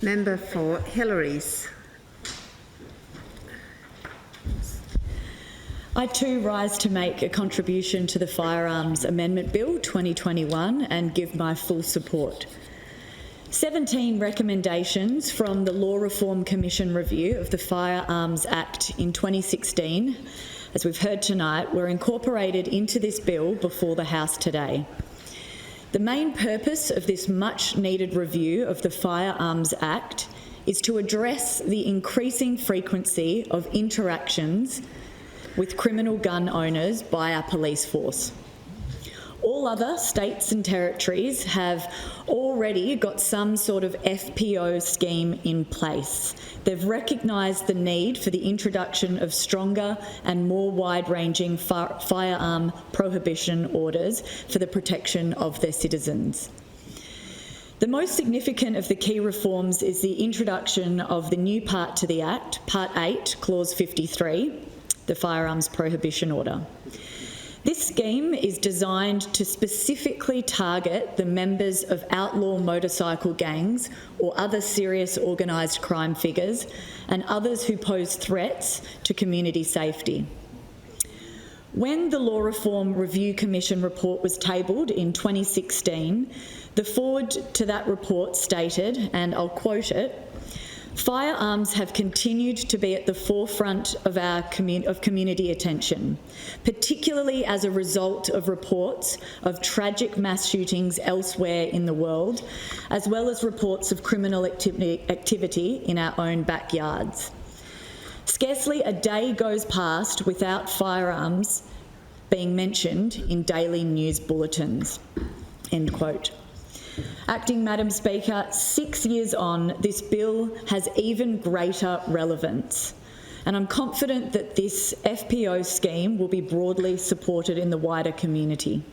Member for Hillary's. I too rise to make a contribution to the Firearms Amendment Bill 2021 and give my full support. 17 recommendations from the Law Reform Commission review of the Firearms Act in 2016, as we've heard tonight, were incorporated into this bill before the House today. The main purpose of this much-needed review of the Firearms Act is to address the increasing frequency of interactions with criminal gun owners by our police force. All other states and territories have already got some sort of FPO scheme in place. They've recognised the need for the introduction of stronger and more wide-ranging firearm prohibition orders for the protection of their citizens. The most significant of the key reforms is the introduction of the new part to the Act, Part 8, Clause 53, the Firearms Prohibition Order. This scheme is designed to specifically target the members of outlaw motorcycle gangs or other serious organised crime figures and others who pose threats to community safety. When the Law Reform Review Commission report was tabled in 2016, the foreword to that report stated, and I'll quote it, "Firearms have continued to be at the forefront of our community attention, particularly as a result of reports of tragic mass shootings elsewhere in the world, as well as reports of criminal activity in our own backyards. Scarcely a day goes past without firearms being mentioned in daily news bulletins." End quote. Acting Madam Speaker, 6 years on, this bill has even greater relevance, and I'm confident that this FPO scheme will be broadly supported in the wider community.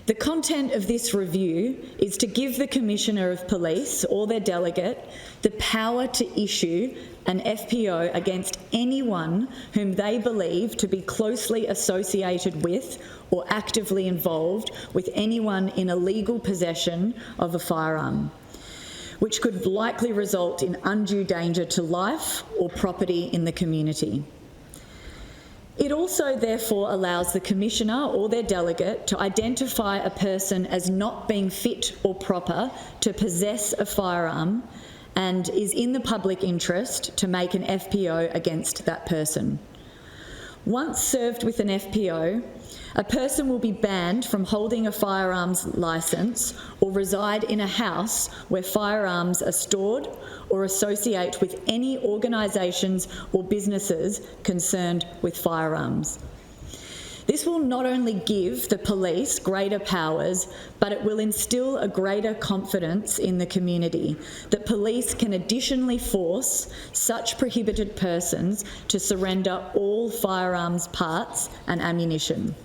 The content of this review is to give the Commissioner of Police or their delegate the power to issue an FPO against anyone whom they believe to be closely associated with or actively involved with anyone in illegal possession of a firearm, which could likely result in undue danger to life or property in the community. It also therefore allows the Commissioner or their delegate to identify a person as not being fit or proper to possess a firearm and is in the public interest to make an FPO against that person. Once served with an FPO, a person will be banned from holding a firearms licence or reside in a house where firearms are stored or associate with any organisations or businesses concerned with firearms. This will not only give the police greater powers, but it will instil a greater confidence in the community that police can additionally force such prohibited persons to surrender all firearms parts and ammunition.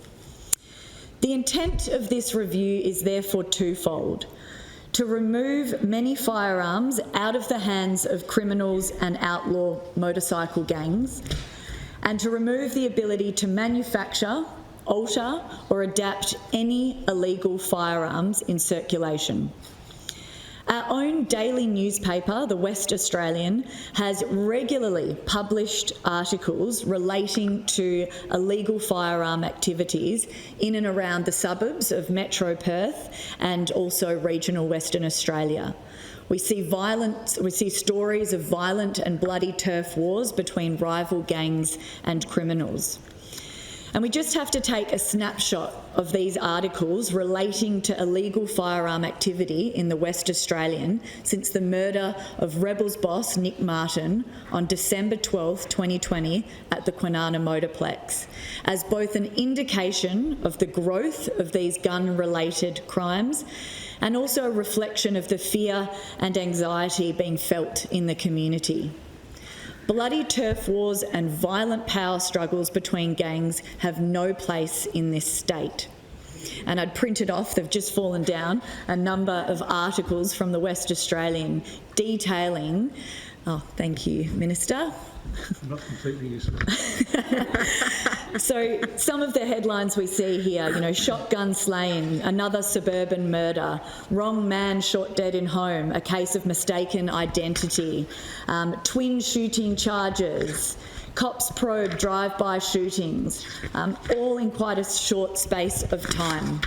The intent of this review is therefore twofold: to remove many firearms out of the hands of criminals and outlaw motorcycle gangs, and to remove the ability to manufacture, alter or adapt any illegal firearms in circulation. Our own daily newspaper, the West Australian, has regularly published articles relating to illegal firearm activities in and around the suburbs of Metro Perth and also regional Western Australia. We see stories of violent and bloody turf wars between rival gangs and criminals. And we just have to take a snapshot of these articles relating to illegal firearm activity in the West Australian since the murder of Rebels boss Nick Martin on December 12, 2020 at the Kwinana Motorplex, as both an indication of the growth of these gun-related crimes and also a reflection of the fear and anxiety being felt in the community. Bloody turf wars and violent power struggles between gangs have no place in this state. And I'd printed off, they've just fallen down, a number of articles from the West Australian detailing Oh, thank you, Minister. Not completely useless. So some of the headlines we see here, shotgun slaying, another suburban murder, wrong man shot dead in home, a case of mistaken identity, twin shooting charges, cops probe drive-by shootings, all in quite a short space of time.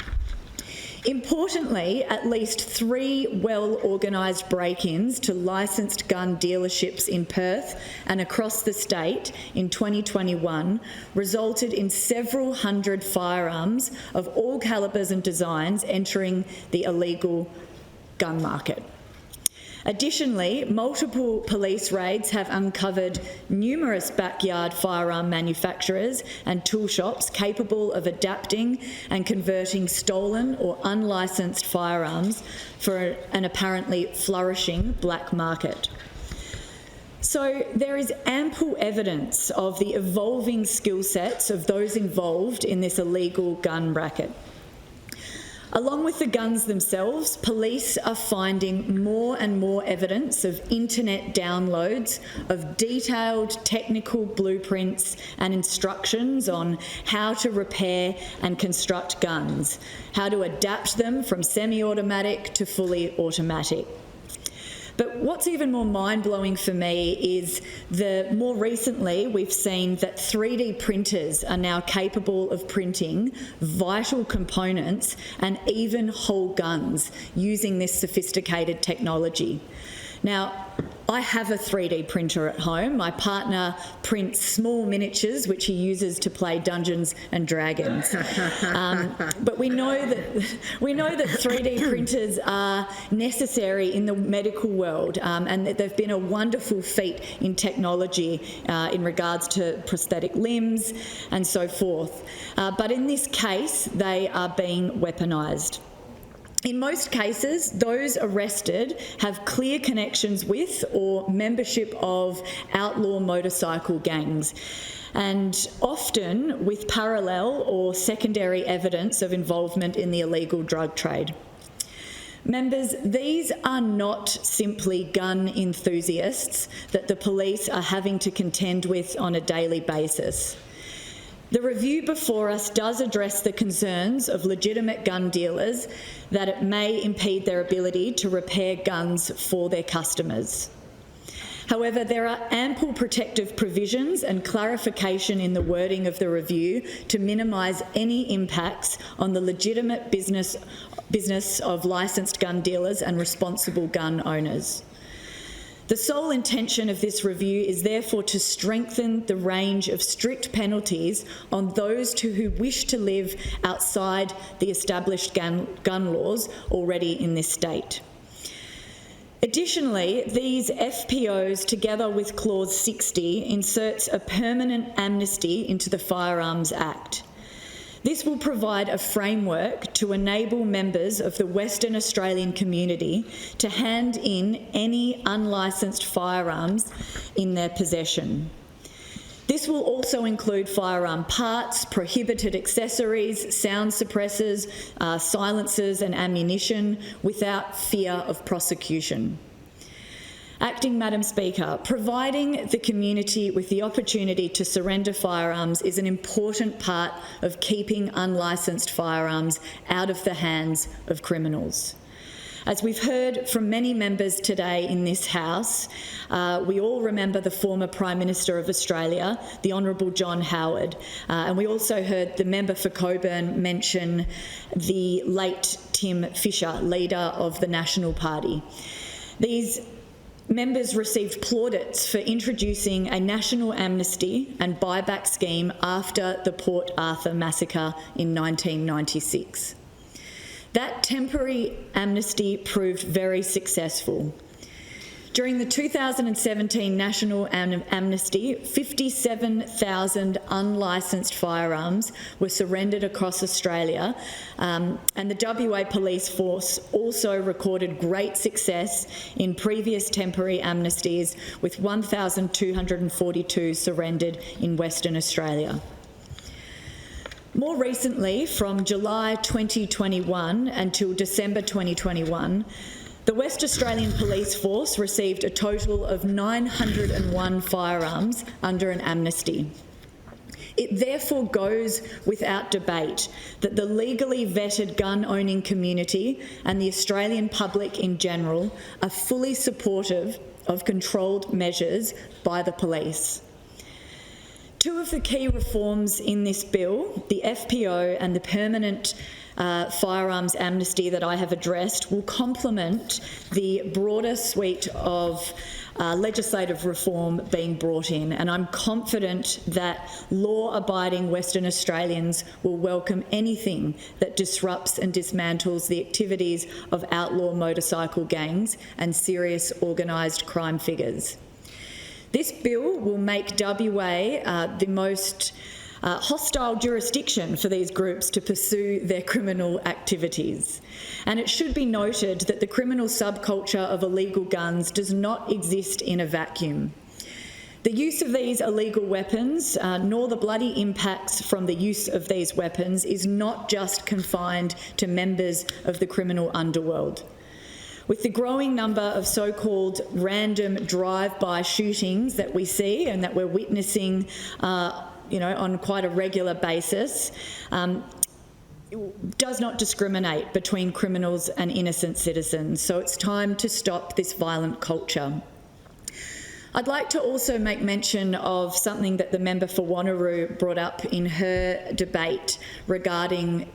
Importantly, at least 3 well-organised break-ins to licensed gun dealerships in Perth and across the state in 2021 resulted in several hundred firearms of all calibres and designs entering the illegal gun market. Additionally, multiple police raids have uncovered numerous backyard firearm manufacturers and tool shops capable of adapting and converting stolen or unlicensed firearms for an apparently flourishing black market. So there is ample evidence of the evolving skill sets of those involved in this illegal gun racket. Along with the guns themselves, police are finding more and more evidence of internet downloads of detailed technical blueprints and instructions on how to repair and construct guns, how to adapt them from semi-automatic to fully automatic. But what's even more mind-blowing for me is more recently we've seen that 3D printers are now capable of printing vital components and even whole guns using this sophisticated technology. Now, I have a 3D printer at home. My partner prints small miniatures, which he uses to play Dungeons and Dragons. But we know that 3D printers are necessary in the medical world, and that they've been a wonderful feat in technology in regards to prosthetic limbs and so forth. But in this case, they are being weaponised. In most cases, those arrested have clear connections with or membership of outlaw motorcycle gangs, and often with parallel or secondary evidence of involvement in the illegal drug trade. Members, these are not simply gun enthusiasts that the police are having to contend with on a daily basis. The review before us does address the concerns of legitimate gun dealers that it may impede their ability to repair guns for their customers. However, there are ample protective provisions and clarification in the wording of the review to minimise any impacts on the legitimate business of licensed gun dealers and responsible gun owners. The sole intention of this review is therefore to strengthen the range of strict penalties on those who wish to live outside the established gun laws already in this state. Additionally, these FPOs, together with Clause 60, inserts a permanent amnesty into the Firearms Act. This will provide a framework to enable members of the Western Australian community to hand in any unlicensed firearms in their possession. This will also include firearm parts, prohibited accessories, sound suppressors, silencers and ammunition without fear of prosecution. Acting Madam Speaker, providing the community with the opportunity to surrender firearms is an important part of keeping unlicensed firearms out of the hands of criminals. As we've heard from many members today in this House, we all remember the former Prime Minister of Australia, the Honourable John Howard, and we also heard the member for Cockburn mention the late Tim Fischer, leader of the National Party. These members received plaudits for introducing a national amnesty and buyback scheme after the Port Arthur massacre in 1996. That temporary amnesty proved very successful. During the 2017 national amnesty, 57,000 unlicensed firearms were surrendered across Australia, and the WA Police Force also recorded great success in previous temporary amnesties, with 1,242 surrendered in Western Australia. More recently, from July 2021 until December 2021, The West Australian Police Force received a total of 901 firearms under an amnesty. It therefore goes without debate that the legally vetted gun-owning community and the Australian public in general are fully supportive of controlled measures by the police. Two of the key reforms in this bill, the FPO and the permanent firearms amnesty that I have addressed, will complement the broader suite of legislative reform being brought in, and I'm confident that law-abiding Western Australians will welcome anything that disrupts and dismantles the activities of outlaw motorcycle gangs and serious organised crime figures. This bill will make WA the most hostile jurisdiction for these groups to pursue their criminal activities. And it should be noted that the criminal subculture of illegal guns does not exist in a vacuum. The use of these illegal weapons, nor the bloody impacts from the use of these weapons, is not just confined to members of the criminal underworld. With the growing number of so-called random drive-by shootings that we see and that we're witnessing on quite a regular basis, does not discriminate between criminals and innocent citizens. So it's time to stop this violent culture. I'd like to also make mention of something that the member for Wanneroo brought up in her debate regarding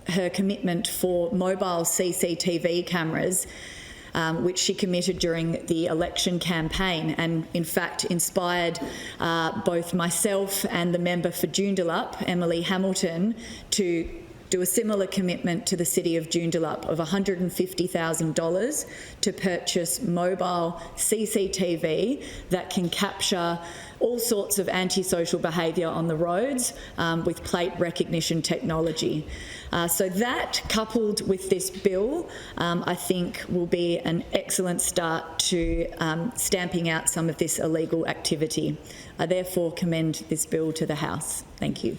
her commitment for mobile CCTV cameras, which she committed during the election campaign, and in fact inspired both myself and the member for Joondalup, Emily Hamilton, to do a similar commitment to the City of Joondalup of $150,000 to purchase mobile CCTV that can capture all sorts of antisocial behaviour on the roads with plate recognition technology. So that, coupled with this bill, I think will be an excellent start to stamping out some of this illegal activity. I therefore commend this bill to the House. Thank you.